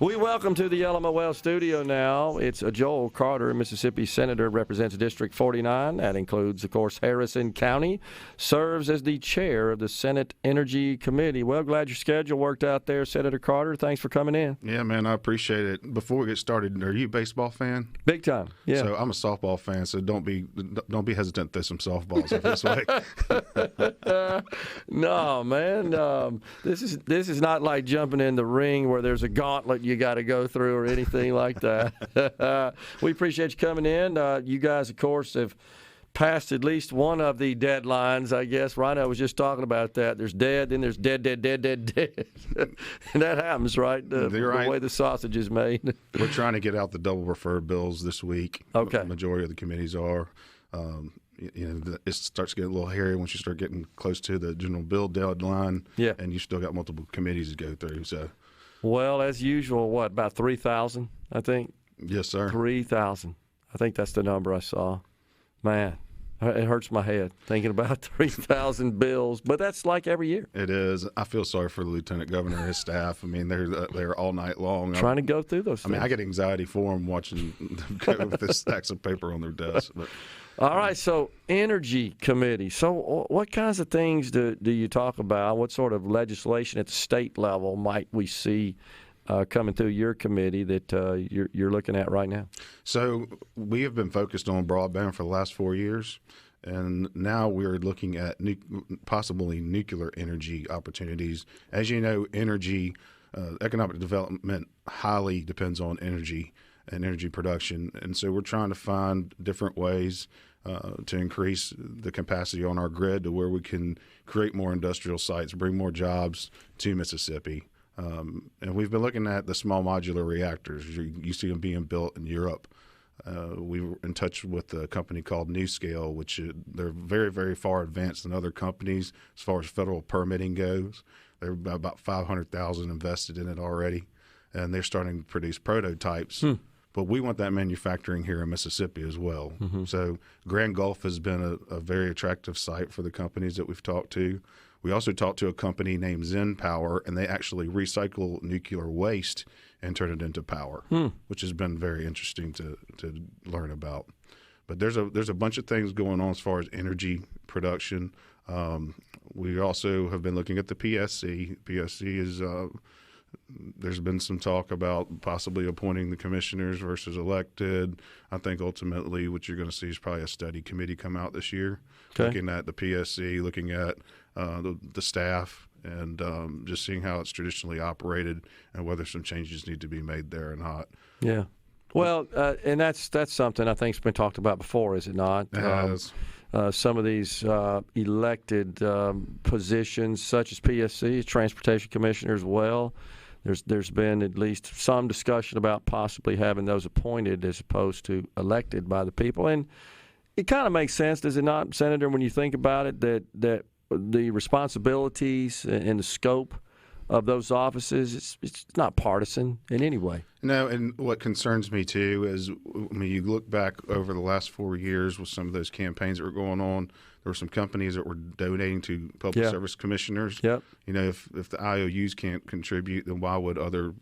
We welcome to the LMOL studio now. It's Joel Carter, Mississippi Senator, represents District 49. That includes, of course, Harrison County. Serves as the chair of the Senate Energy Committee. Well, glad your schedule worked out there, Senator Carter. Thanks for coming in. Yeah, man, I appreciate it. Before we get started, are you a baseball fan? Big time. Yeah. So I'm a softball fan, so don't be hesitant to throw some softballs up this way. No, man. This is not like jumping in the ring where there's a gauntlet you got to go through or anything like that. We appreciate you coming in. You guys, of course, have passed at least one of the deadlines, I guess. Rhino was just talking about that. There's dead, then there's dead. And that happens, right? The way the sausage is made. We're trying to get out the double referred bills this week. Okay. The majority of the committees are. It starts getting a little hairy once you start getting close to the general bill deadline. Yeah. And you still got multiple committees to go through. So. Well, as usual, about 3,000, I think? Yes, sir. 3,000. I think that's the number I saw. Man, it hurts my head thinking about 3,000 bills, but that's like every year. It is. I feel sorry for the lieutenant governor and his staff. I mean, they're all night long trying to go through those things. I mean, I get anxiety for them watching them go with the stacks of paper on their desk. But. All right, so Energy Committee. So what kinds of things do you talk about? What sort of legislation at the state level might we see coming through your committee that you're looking at right now? So we have been focused on broadband for the last 4 years, and now we're looking at possibly nuclear energy opportunities. As you know, economic development highly depends on energy and energy production, and so we're trying to find different ways to increase the capacity on our grid to where we can create more industrial sites, bring more jobs to Mississippi. And we've been looking at the small modular reactors. You see them being built in Europe. We were in touch with a company called NewScale, which they're very, very far advanced than other companies as far as federal permitting goes. They're about $500,000 invested in it already, and they're starting to produce prototypes. But we want that manufacturing here in Mississippi as well. Mm-hmm. So Grand Gulf has been a very attractive site for the companies that we've talked to. We also talked to a company named Zen Power, and they actually recycle nuclear waste and turn it into power, which has been very interesting to learn about. But there's a bunch of things going on as far as energy production. We also have been looking at the PSC. PSC is there's been some talk about possibly appointing the commissioners versus elected. I think ultimately what you're going to see is probably a study committee come out this year, looking at the PSC, looking at the staff, and just seeing how it's traditionally operated and whether some changes need to be made there or not. Yeah. Well, and that's something I think has been talked about before, is it not? It has. Some of these elected positions, such as PSC, Transportation Commissioner as well, there's been at least some discussion about possibly having those appointed as opposed to elected by the people. And it kind of makes sense, does it not, Senator, when you think about it, that the responsibilities and the scope of those offices, it's not partisan in any way. No, and what concerns me too is, you look back over the last 4 years with some of those campaigns that were going on, there were some companies that were donating to public service commissioners. Yep. If the IOUs can't contribute, then why would other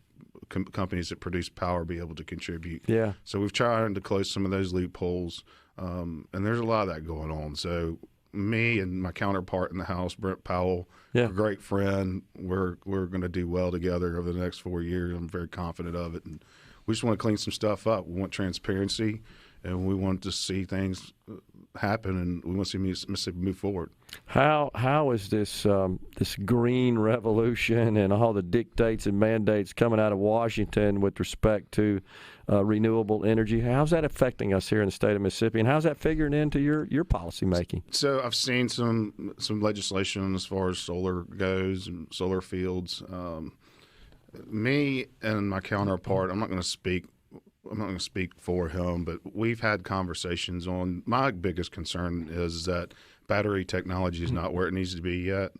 companies that produce power be able to contribute? Yeah. So we've tried to close some of those loopholes, and there's a lot of that going on. So me and my counterpart in the House, Brent Powell, a great friend. We're going to do well together over the next 4 years. I'm very confident of it. And we just want to clean some stuff up. We want transparency, and we want to see things happen, and we want to see Mississippi move forward. How is this this green revolution and all the dictates and mandates coming out of Washington with respect to renewable energy? How's that affecting us here in the state of Mississippi, and how's that figuring into your policy making? So I've seen some legislation as far as solar goes and solar fields. Me and my counterpart, I'm not going to speak for him, but we've had conversations on. My biggest concern is that battery technology is not where it needs to be yet.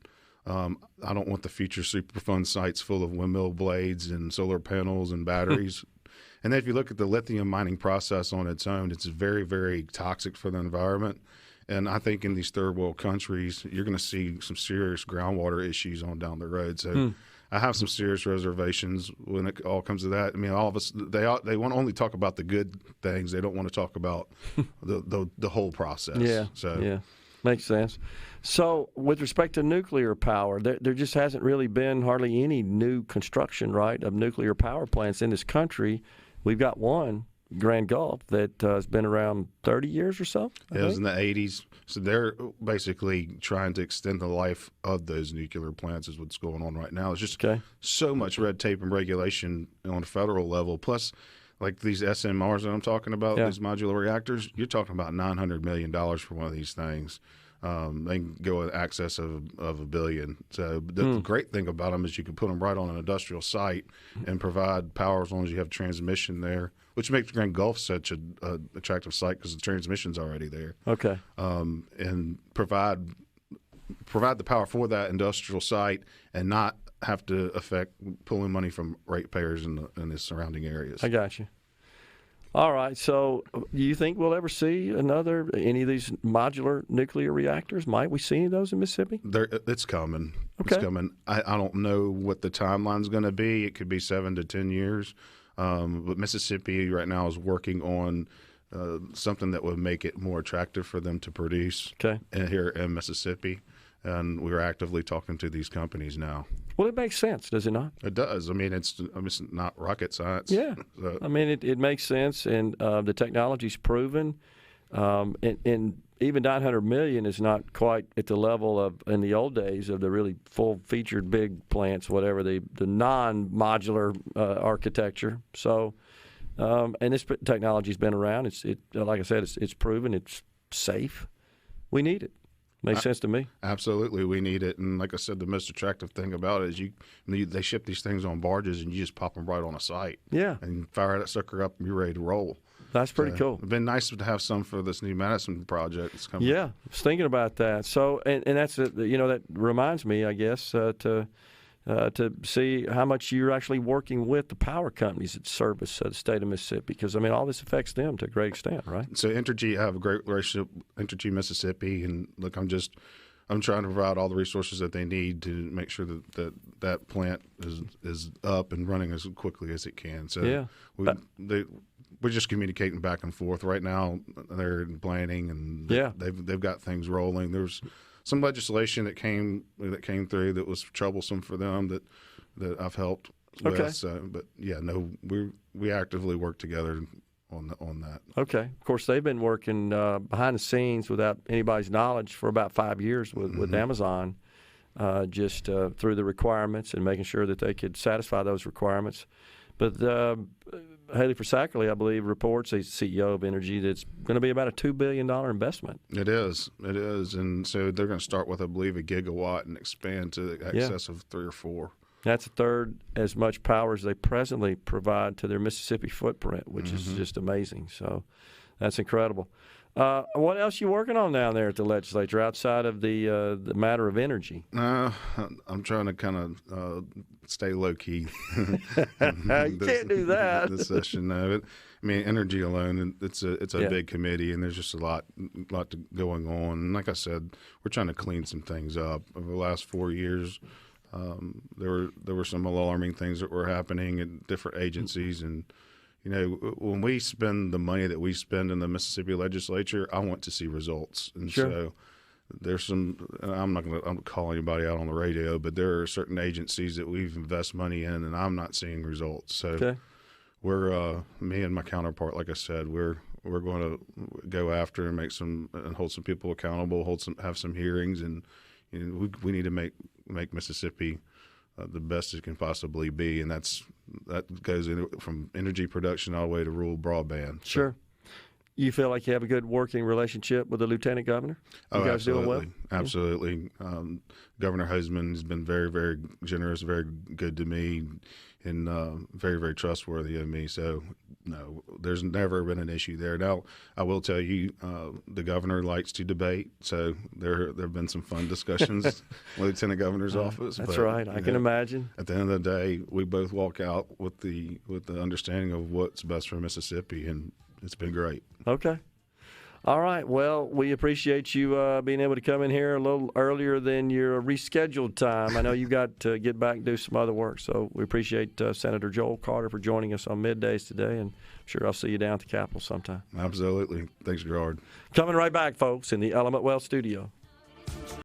I don't want the future Superfund sites full of windmill blades and solar panels and batteries. And then if you look at the lithium mining process on its own, it's very, very toxic for the environment. And I think in these third world countries, you're going to see some serious groundwater issues on down the road. So I have some serious reservations when it all comes to that. I mean, all of us they want to only talk about the good things. They don't want to talk about the whole process. Yeah. So yeah. Makes sense. So, with respect to nuclear power, there just hasn't really been hardly any new construction, right, of nuclear power plants in this country. We've got one, Grand Gulf, that has been around 30 years or so. It was in the 80s. So they're basically trying to extend the life of those nuclear plants is what's going on right now. It's just so much red tape and regulation on a federal level. Plus, like these SMRs that I'm talking about, these modular reactors, you're talking about $900 million for one of these things. They can go in excess of $1 billion. So the great thing about them is you can put them right on an industrial site and provide power as long as you have transmission there, which makes Grand Gulf such an attractive site because the transmission's already there. Okay. And provide the power for that industrial site and not have to affect pulling money from ratepayers in the surrounding areas. I got you. All right. So, do you think we'll ever see any of these modular nuclear reactors? Might we see any of those in Mississippi? It's coming. Okay. It's coming. I don't know what the timeline's going to be. It could be 7 to 10 years. But Mississippi right now is working on something that would make it more attractive for them to produce here in Mississippi. And we're actively talking to these companies now. Well, it makes sense, does it not? It does. I mean, it's not rocket science. Yeah. I mean, it makes sense, and the technology's proven. And even $900 million is not quite at the level of in the old days of the really full-featured big plants, whatever the non-modular architecture. So, and this technology's been around. It's like I said, it's proven. It's safe. We need it. Makes sense to me. Absolutely, we need it. And like I said, the most attractive thing about it is they ship these things on barges, and you just pop them right on a site. Yeah. And fire that sucker up, and you're ready to roll. That's pretty cool. It's been nice to have some for this new Madison project that's coming. Yeah, I was thinking about that. So, and that's that reminds me, I guess, to see how much you're actually working with the power companies that service the state of Mississippi, because I mean all this affects them to a great extent, right? So Entergy, I have a great relationship with Entergy Mississippi, and look, I'm trying to provide all the resources that they need to make sure that plant is up and running as quickly as it can. So we're just communicating back and forth right now. They're in planning, and they've got things rolling. There's some legislation that came through that was troublesome for them that I've helped with. So, but we actively work together on that. Okay. Of course, they've been working behind the scenes without anybody's knowledge for about 5 years with Amazon, just through the requirements and making sure that they could satisfy those requirements. But Haley Forsackerly, I believe, reports, he's CEO of Entergy, that's going to be about a $2 billion investment. It is. And so they're going to start with, I believe, 1 gigawatt and expand to excess of 3 or 4. That's a third as much power as they presently provide to their Mississippi footprint, which is just amazing. So that's incredible. What else are you working on down there at the legislature outside of the matter of energy? I'm trying to kind of stay low key. You can't do that. This session, no. I mean, energy alone, it's a big committee, and there's just a lot going on. And like I said, we're trying to clean some things up. Over the last 4 years, there were some alarming things that were happening at different agencies, and when we spend the money that we spend in the Mississippi legislature, I want to see results. And so there's I'm not going to call anybody out on the radio, but there are certain agencies that we've invested money in, and I'm not seeing results. So we're, me and my counterpart, like I said, we're going to go after and hold some people accountable, have some hearings, and we need to make Mississippi the best it can possibly be, and that goes from energy production all the way to rural broadband. Sure. You feel like you have a good working relationship with the lieutenant governor? You guys absolutely. Doing well? Absolutely. Governor Hoseman has been very, very generous, very good to me, and very, very trustworthy of me. So, no, there's never been an issue there. Now, I will tell you, the governor likes to debate, so there have been some fun discussions with the lieutenant governor's office. That's right. I can imagine. At the end of the day, we both walk out with the understanding of what's best for Mississippi, and it's been great. Okay. All right. Well, we appreciate you being able to come in here a little earlier than your rescheduled time. I know you got to get back and do some other work, so we appreciate Senator Joel Carter for joining us on Middays today, and I'm sure I'll see you down at the Capitol sometime. Absolutely. Thanks, Gerard. Coming right back, folks, in the Element Wealth studio.